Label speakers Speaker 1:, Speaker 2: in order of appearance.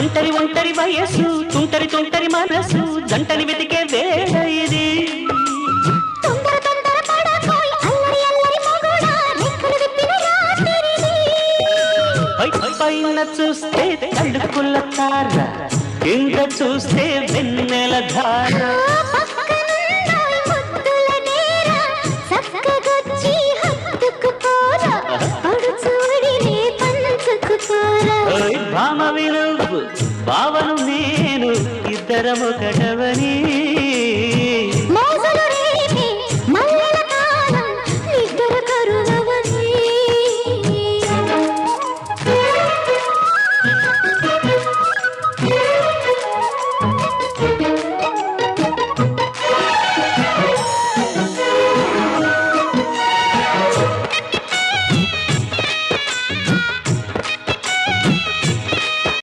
Speaker 1: ఒంటరి ఒంటరి వయస్సు తుంటరి తుంటరి మనసు జంటని వెతికే వేళ ఇది పైన చూస్తే తడుకుల తార కింద చూస్తే వెన్నెల ధార భామ వినువు భావను నేను ఇద్దరము కటవని